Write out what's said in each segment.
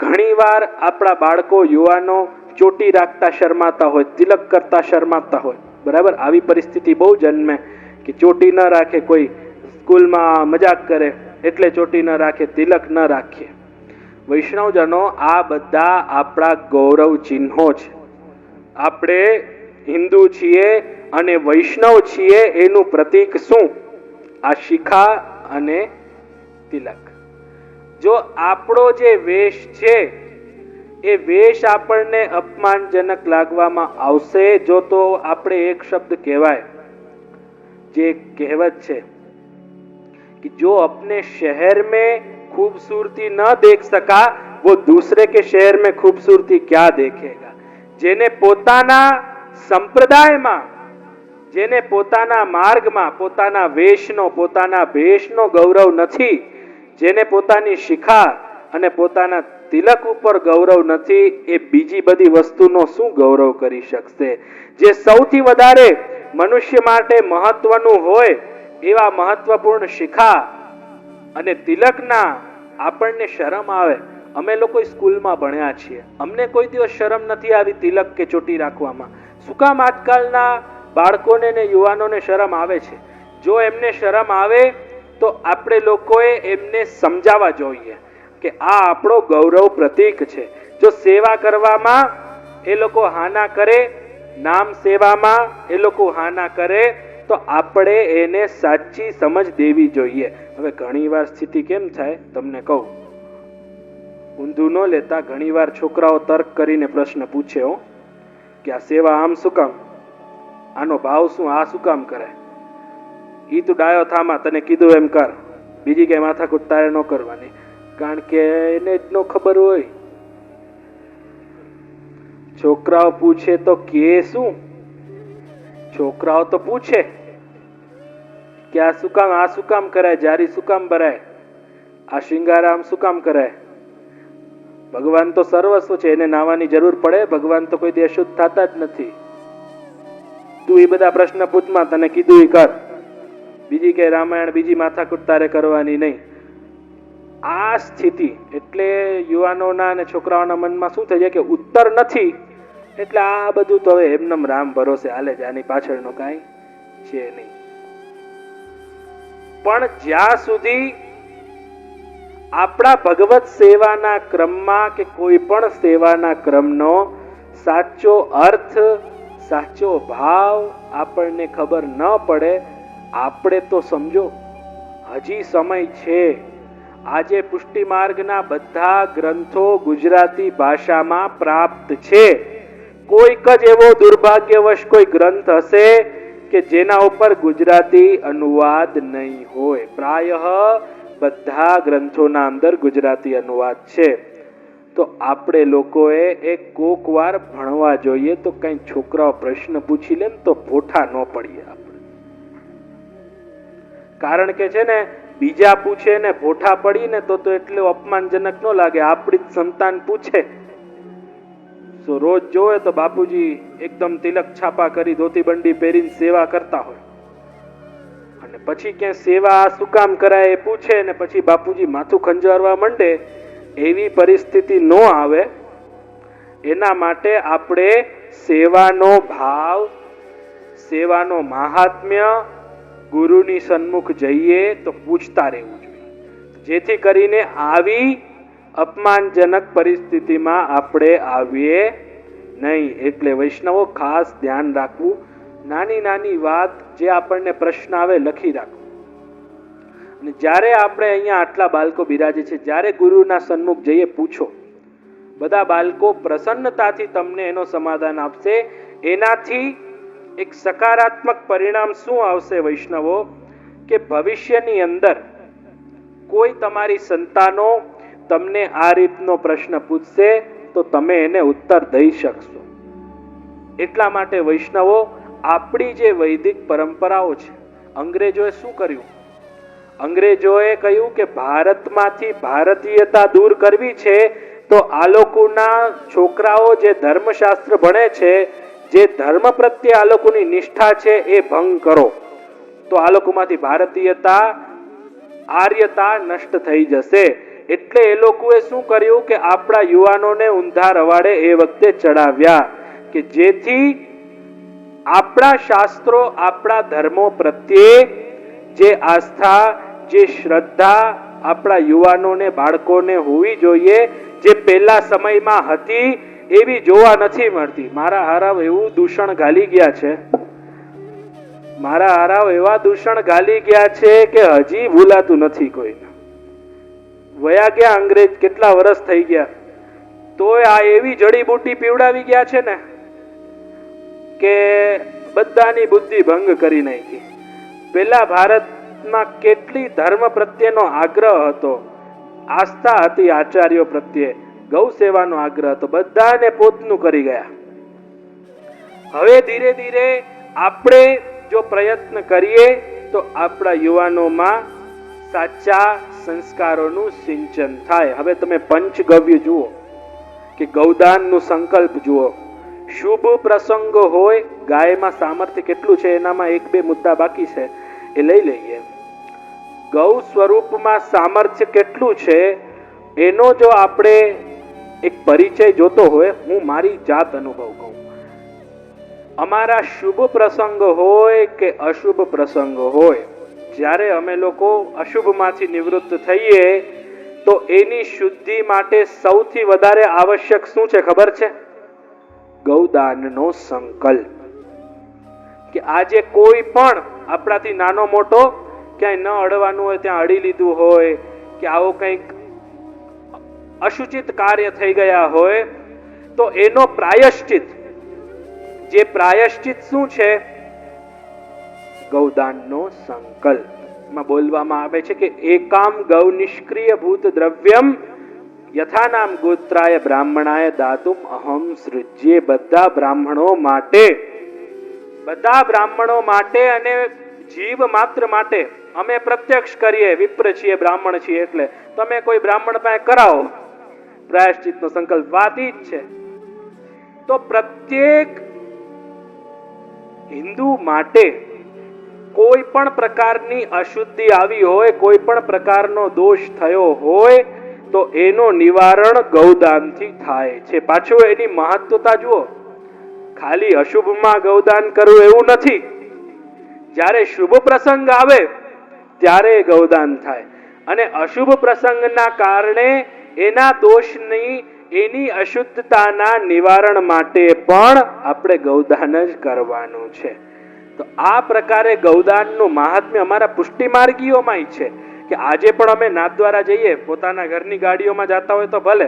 ઘણીવાર આપણા બાળકો યુવાનો ચોટી રાખતા શરમાતા હોય, તિલક કરતા શરમાતા હોય, બરાબર. આવી પરિસ્થિતિ બહુ જન્મે કે ચોટી ન રાખે, કોઈ સ્કૂલમાં મજાક કરે એટલે ચોટી ન રાખે, તિલક ન રાખીએ. વૈષ્ણવજનો, આ બધા આપણા ગૌરવ ચિહ્નો છે. આપણે હિન્દુ છીએ અને વૈષ્ણવ છીએ એનું પ્રતીક શું? આ શિખા અને તિલક. જો આપણો જે વેશ છે એ વેશ આપણને અપમાનજનક લાગવામાં આવશે જો તો આપણે એક શબ્દ કહેવાય, જે કહેવત છે कि जो अपने शहर में खूबसूरती न देख सका वो दूसरे के शहर में खूबसूरती क्या देखेगा. જેને પોતાના સંપ્રદાયમાં, જેને પોતાના માર્ગમાં, પોતાના વેશનો, પોતાના ભેષનો ગૌરવ નથી, જેને પોતાની શિખા અને પોતાના તિલક ઉપર ગૌરવ નથી, એ બીજી બધી વસ્તુનો શું ગૌરવ કરી શકશે? જે સૌથી વધારે મનુષ્ય માટે મહત્વનું હોય એવા મહત્વપૂર્ણ શિખા અને તિલકના આપણને શરમ આવે. અમે લોકો સ્કૂલમાં ભણ્યા છીએ, અમને કોઈ દિવસ શરમ નથી આવી તિલક કે ચોટી રાખવામાં. શું કામ આજકાલના બાળકોને ને યુવાનોને શરમ આવે છે? જો એમને શરમ આવે તો આપણે લોકોએ એમને સમજાવવા જોઈએ કે આ આપણો ગૌરવ પ્રતીક છે. જો સેવા કરવામાં એ લોકો હાના કરે, નામ સેવામાં એ લોકો હાના કરે, તો આપણે એને સાચી સમજ દેવી જોઈએ. હવે ઘણીવાર સ્થિતિ કેમ થાય તમને કહું, ઊંધું ન લેતા. ઘણીવાર છોકરાઓ તર્ક કરીને પ્રશ્ન પૂછે હો કે આ સેવા આમ શું કામ, આનો ભાવ શું, આ શું કામ કરે? ઈ તું ડાયો થામા, તને કીધું એમ કર, બીજી કઈ માથાકૂટ તારે ન કરવાની. કારણ કે એને જ ન ખબર હોય. છોકરાઓ પૂછે તો કે શું? છોકરાઓ તો પૂછે કે આ શું કામ, આ શું કામ કરાય, જારી શું કામ ભરાય, આ શિંગાર આમ શું કામ કરાય? ભગવાન તો સર્વસ્વ છે, એને નાવાની જરૂર પડે? ભગવાન તો કોઈ દી અશુદ્ધ થતા જ નથી. તું એ બધા પ્રશ્ન પૂછમાં, તને કીધું એ કર, બીજી કઈ રામાયણ બીજી માથાકૂટ તારે કરવાની નહીં. આ સ્થિતિ એટલે યુવાનોના અને છોકરાઓના મનમાં શું થઈ જાય કે ઉત્તર નથી એટલે આ બધું તો હવે એમનેમ રામ ભરોસે હાલે છે, આની પાછળનો કાંઈ છે નહીં. પણ જ્યાં સુધી આપણા ભગવત સેવાના ક્રમમાં કે કોઈ પણ સેવાના ક્રમનો સાચો અર્થ, સાચો ભાવ આપણને ખબર ન પડે, આપણે તો સમજો હજી સમય છે. આજે પુષ્ટિ માર્ગના બધા ગ્રંથો ગુજરાતી ભાષામાં પ્રાપ્ત છે. કોઈક જ એવો દુર્ભાગ્યવશ કોઈ ગ્રંથ હશે કે જેના ઉપર ગુજરાતી અનુવાદ નહીં હોય. પ્રાયઃ બધા ગ્રંથોના અંદર ગુજરાતી અનુવાદ છે. તો આપણે લોકોએ એક કોક વાર ભણવા જોઈએ. તો કઈ છોકરાઓ પ્રશ્ન પૂછી લે તો ભોઠા ન પડીએ આપણે. કારણ કે છે ને, બીજા પૂછે ને ભોઠા પડીને તો એટલું અપમાનજનક ન લાગે. આપણી જ સંતાન પૂછે તો રોજ જોવે તો બાપુજી એકદમ તિલક છાપા કરી, ધોતી બંડી પહેરીને સેવા કરતા હોય, અને પછી ક્યાં સેવા શું કામ કરાય એ પૂછે ને પછી બાપુજી માથું ખંજવારવા માંડે. એવી પરિસ્થિતિ ન આવે એના માટે આપણે સેવાનો ભાવ, સેવાનો મહાત્મ્ય, ગુરુની સન્મુખ જઈએ તો પૂછતા રહેવું જોઈએ, જેથી કરીને આવી અપમાનજનક પરિસ્થિતિમાં આપણે આવીએ નહીં. એટલે વૈષ્ણવો ખાસ ધ્યાન રાખવું. નાની નાની વાત જે આપણને પ્રશ્ન આવે લખી રાખવું. અને જ્યારે આપણે અહીંયા આટલા બાળકો બિરાજે છે, જ્યારે ગુરુના સન્મુખ જઈએ પૂછો. બધા બાળકો પ્રસન્નતાથી તમને એનો સમાધાન આપશે. એનાથી એક સકારાત્મક પરિણામ શું આવશે વૈષ્ણવો, કે ભવિષ્યની અંદર કોઈ તમારી સંતાનો તમને આ રીતનો પ્રશ્ન પૂછશે તો તમે એને ઉત્તર દઈ શકશો. એટલા માટે વૈષ્ણવો, આપણી જે વૈદિક પરંપરાઓ છે, અંગ્રેજોએ શું કર્યું? અંગ્રેજોએ કહ્યું કે ભારતમાંથી ભારતીયતા દૂર કરવી છે તો આ લોકોના છોકરાઓ જે ધર્મશાસ્ત્ર ભણે છે, જે ધર્મ પ્રત્યે આ લોકોની નિષ્ઠા છે એ ભંગ કરો. તો આ લોકોમાંથી ભારતીયતા, આર્યતા નષ્ટ થઈ જશે. એટલે એ લોકોએ શું કર્યું કે આપણા યુવાનોને ઊંધા રવાડે એ વખતે ચડાવ્યા કે જેથી આપણા શાસ્ત્રો, આપણા ધર્મો પ્રત્યે જે આસ્થા, જે શ્રદ્ધા આપણા યુવાનોને, બાળકોને હોવી જોઈએ, જે પહેલા સમયમાં હતી એવી જોવા નથી મળતી. મારા હારાવ એવું દૂષણ ગાલી ગયા છે, મારા હારાવ એવા દૂષણ ગાલી ગયા છે કે હજી ભૂલાતું નથી કોઈને. વયા ગયા અંગ્રેજ, કેટલા વર્ષ થઈ ગયા, તોય આ એવી જડીબુટી પીવડાવી ગયા છે ને કે બધાની બુદ્ધિ ભંગ કરી નાખી. પેલા ભારતમાં કેટલી ધર્મ પ્રત્યેનો આગ્રહ હતો, આસ્થા હતી આચાર્યો પ્રત્યે, ગૌ સેવાનો આગ્રહ હતો, બધાને પોતનું કરી ગયા. હવે ધીરે ધીરે આપણે જો પ્રયત્ન કરીએ તો આપણા યુવાનોમાં સાચા સંસ્કારોનું સિંચન થાય. હવે તમે પંચગવ્ય જુઓ કે ગૌદાનનું સંકલ્પ જુઓ. શુભ પ્રસંગ હોય, ગાયમાં સામર્થ્ય કેટલું છે એનામાં એક બે મુદ્દા બાકી છે એ લઈ લઈએ. ગૌ સ્વરૂપમાં સામર્થ્ય કેટલું છે એનો જો આપણે એક પરિચય જોતો હોય, હું મારી જાત અનુભવ કહું. અમારા શુભ પ્રસંગ હોય કે અશુભ પ્રસંગ હોય, જ્યારે અમે લોકો અશુભમાંથી નિવૃત્ત થઈએ તો એની શુદ્ધિ માટે સૌથી વધારે આવશ્યક શું છે ખબર છે? ગૌદાનનો સંકલ્પ. કે આજે કોઈ પણ આપણાથી નાનો મોટો ક્યાંય ન અડવાનું હોય ત્યાં અડી લીધું હોય, કે આવો કંઈક અશુચિત કાર્ય થઈ ગયા હોય તો એનો પ્રાયશ્ચિત, જે પ્રાયશ્ચિત શું છે? ગૌદાનનો સંકલ્પ. માં બોલવામાં આવે છે કે એકામ ગૌ નિષ્ક્રિય ભૂત દ્રવ્યમ યથાનામ ગોત્રાય બ્રાહ્મણાય દાતુમ અહમ સૃજ્યે. બધા બ્રાહ્મણો માટે અને જીવ માત્ર માટે અમે પ્રત્યક્ષ કરીએ. વિપ્ર છીએ, બ્રાહ્મણ છીએ, એટલે તમે કોઈ બ્રાહ્મણ પાસે કરાવો પ્રાયશ્ચિતનો સંકલ્પ. વાત ઈ જ છે. તો પ્રત્યેક હિન્દુ માટે કોઈ પણ પ્રકારની અશુદ્ધિ આવી હોય, કોઈ પણ પ્રકારનો દોષ થયો હોય તો એનો નિવારણ ગૌદાનથી થાય છે. પાછું એની મહત્વતા જુઓ, ખાલી અશુભમાં ગૌદાન કરવું એવું નથી. જ્યારે શુભ પ્રસંગ આવે ત્યારે ગૌદાન થાય, અને અશુભ પ્રસંગના કારણે એના દોષની, એની અશુદ્ધતાના નિવારણ માટે પણ આપણે ગૌદાન જ કરવાનું છે. તો આ પ્રકારે ગૌદાનનું મહાત્મ્ય અમારા પુષ્ટિ માર્ગીઓમાં છે. કે આજે પણ અમે નાથદ્વારા જઈએ, પોતાના ઘરની ગાડીઓમાં જતા હોય તો ભલે,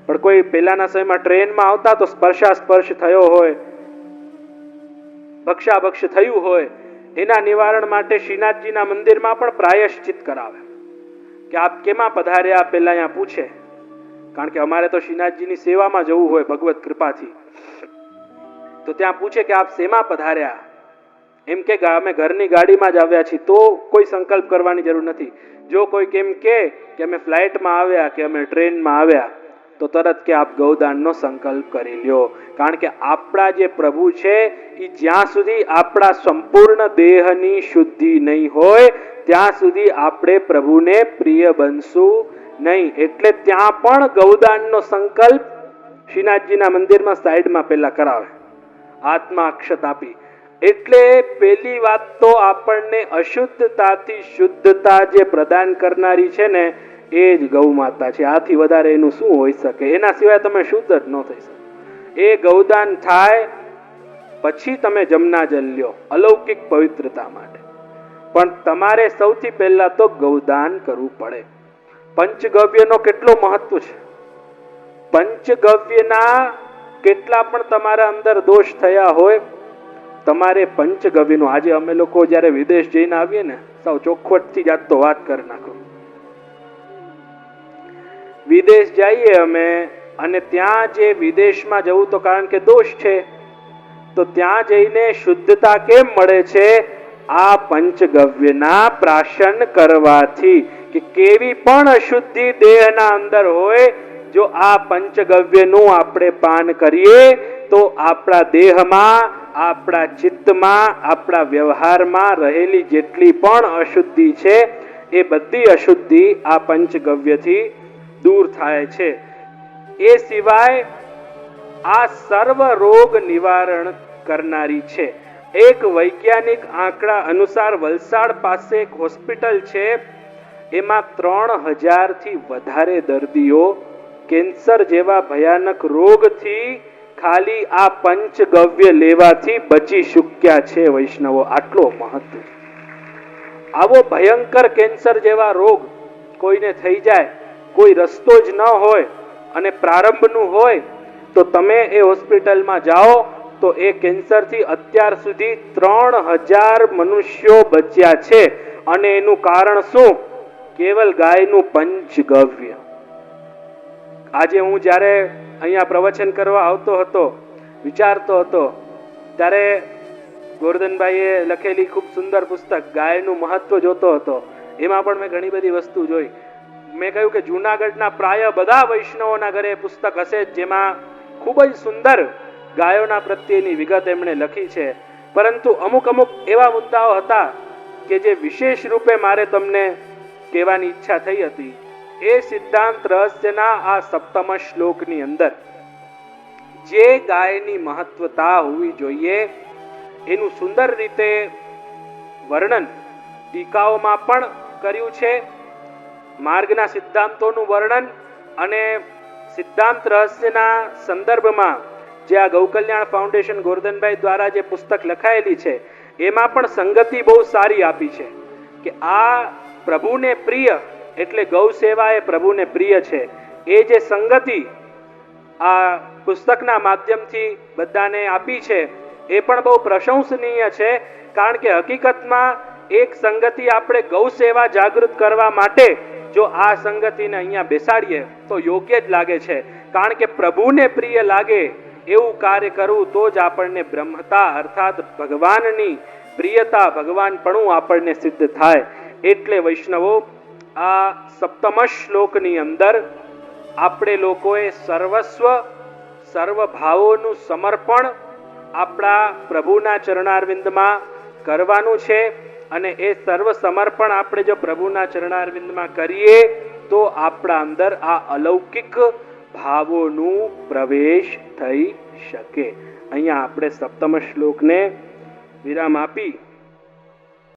પણ કોઈ પહેલાના સમયમાં ટ્રેનમાં આવતા તો સ્પર્શાસ્પર્શ થયો હોય, ભક્ષાભક્ષ થયું હોય, એના નિવારણ માટે શ્રીનાથજીના મંદિરમાં પણ પ્રાયશ્ચિત કરાવે કે આપ કેમાં પધાર્યા, પહેલા અહીંયા પૂછે. કારણ કે અમારે તો શ્રીનાથજીની સેવામાં જવું હોય ભગવત કૃપાથી, તો ત્યાં પૂછે કે આપ શેમાં પધાર્યા. એમ કે અમે ઘરની ગાડીમાં જ આવ્યા છીએ, તો કોઈ સંકલ્પ કરવાની જરૂર નથી. જો કોઈ કેમ કે અમે ફ્લાઇટમાં આવ્યા કે અમે ટ્રેનમાં આવ્યા, તો તરત કે આપ ગૌદાનનો સંકલ્પ કરી લ્યો. કારણ કે આપણા જે પ્રભુ છે એ જ્યાં સુધી આપણા સંપૂર્ણ દેહની શુદ્ધિ નહીં હોય ત્યાં સુધી આપણે પ્રભુને પ્રિય બનશું નહીં. એટલે ત્યાં પણ ગૌદાનનો સંકલ્પ શ્રીનાથજીના મંદિરમાં સાઈડમાં પહેલા કરાવે, આત્મા અક્ષત આપી. એટલે પેલી વાત તો આપણને અશુદ્ધતાથી શુદ્ધતા જે પ્રદાન કરનારી છે ને એ જ ગૌ માતા છે. આથી વધારે એનું શું હોઈ શકે? એના સિવાય તમે શુદ્ધ જ ન થઈ શકો. એ ગૌદાન થાય પછી તમે જમનાજલ લ્યો અલૌકિક પવિત્રતા માટે, પણ તમારે સૌથી પહેલા તો ગૌદાન કરવું પડે. પંચગવ્યનો કેટલો મહત્વ છે! પંચગવ્યના કેટલા પણ તમારા અંદર દોષ થયા હોય, તમારે પંચગવ્યનું, આજે અમે લોકો જયારે વિદેશ જઈને આવીએ ને, સાવ ચોખવટથી જાત તો વાત કરી નાખો. વિદેશ જઈએ અમે, અને ત્યાં જે વિદેશમાં જવું તો કારણ કે દોષ છે, તો ત્યાં જઈને શુદ્ધતા કેમ મળે છે? આ પંચગવ્યના પ્રાશન કરવાથી. કે કેવી પણ અશુદ્ધિ દેહના અંદર હોય, જો આ પંચગવ્યનું આપણે પાન કરીએ તો આપણા દેહમાં, આપણા ચિત્તમાં, આપણા વ્યવહારમાં રહેલી જેટલી પણ અશુદ્ધિ છે એ બધી અશુદ્ધિ આ પંચગવ્યથી દૂર થાય છે. એ સિવાય આ સર્વ રોગ નિવારણ કરનારી છે. એક વૈજ્ઞાનિક આંકડા અનુસાર વલસાડ પાસે એક હોસ્પિટલ છે, એમાં 3000 થી વધારે દર્દીઓ કેન્સર જેવા ભયાનક રોગથી ખાલી આ પંચગવ્ય લેવાથી બચી ચૂક્યા છે. વૈષ્ણવો, આટલો મહત્વ. આવો ભયંકર કેન્સર જેવા રોગ કોઈને થઈ જાય, કોઈ રસ્તો જ ન હોય અને પ્રારંભનું હોય, તો તમે એ હોસ્પિટલમાં જાઓ તો એ કેન્સરથી અત્યાર સુધી 3000 મનુષ્યો બચ્યા છે. અને એનું કારણ શું? કેવલ ગાયનું પંચગવ્ય. આજે હું જ્યારે અહીંયા પ્રવચન કરવા આવતો હતો, વિચારતો હતો, ત્યારે ગોરધનભાઈએ લખેલી ખૂબ સુંદર પુસ્તક ગાયનું મહત્વ જોતો હતો. એમાં પણ મેં ઘણી બધી વસ્તુ જોઈ. મેં કહ્યું કે જૂનાગઢના પ્રાય બધા વૈષ્ણવોના ઘરે પુસ્તક હશે જેમાં ખૂબ જ સુંદર ગાયોના પ્રત્યેની વિગત એમણે લખી છે. પરંતુ અમુક એવા મુદ્દાઓ હતા કે જે વિશેષ રૂપે મારે તમને કહેવાની ઈચ્છા થઈ હતી. એ સિદ્ધાંત રહસ્યના આ 7મ શ્લોકની અંદર જે ગાયની મહત્વતા હોવી જોઈએ એનું સુંદર રીતે વર્ણન ટીકાઓમાં પણ કર્યું છે. માર્ગના સિદ્ધાંતોનું વર્ણન અને સિદ્ધાંત રહસ્યના સંદર્ભમાં જે આ ગૌકલ્યાણ ફાઉન્ડેશન ગોરધનભાઈ દ્વારા જે પુસ્તક લખાયેલી છે એમાં પણ સંગતિ બહુ સારી આપી છે કે આ પ્રભુને પ્રિય એટલે ગૌ સેવા એ પ્રભુને પ્રિય છે. એ જે સંગતિ આ પુસ્તકના માધ્યમથી બધાને આપી છે એ પણ બહુ પ્રશંસનીય છે. કારણ કે હકીકતમાં એક સંગતિ આપણે ગૌ સેવા જાગૃત કરવા માટે જો આ સંગતિને અહીંયા બેસાડીએ તો યોગ્ય જ લાગે છે. કારણ કે પ્રભુને પ્રિય લાગે એવું કાર્ય કરવું તો જ આપણને બ્રહ્મતા અર્થાત ભગવાનની પ્રિયતા, ભગવાનપણું આપણને સિદ્ધ થાય. એટલે વૈષ્ણવો, આ 7મ શ્લોકની અંદર આપણે લોકોએ સર્વસ્વ, સર્વ ભાવોનું સમર્પણ આપણા પ્રભુના ચરણારવિંદમાં કરવાનું છે. અને એ સર્વ સમર્પણ આપણે જો પ્રભુના ચરણારવિંદમાં કરીએ તો આપણા અંદર આ અલૌકિક ભાવોનું પ્રવેશ થઈ શકે. અહીંયા આપણે 7મ શ્લોકને વિરામ આપી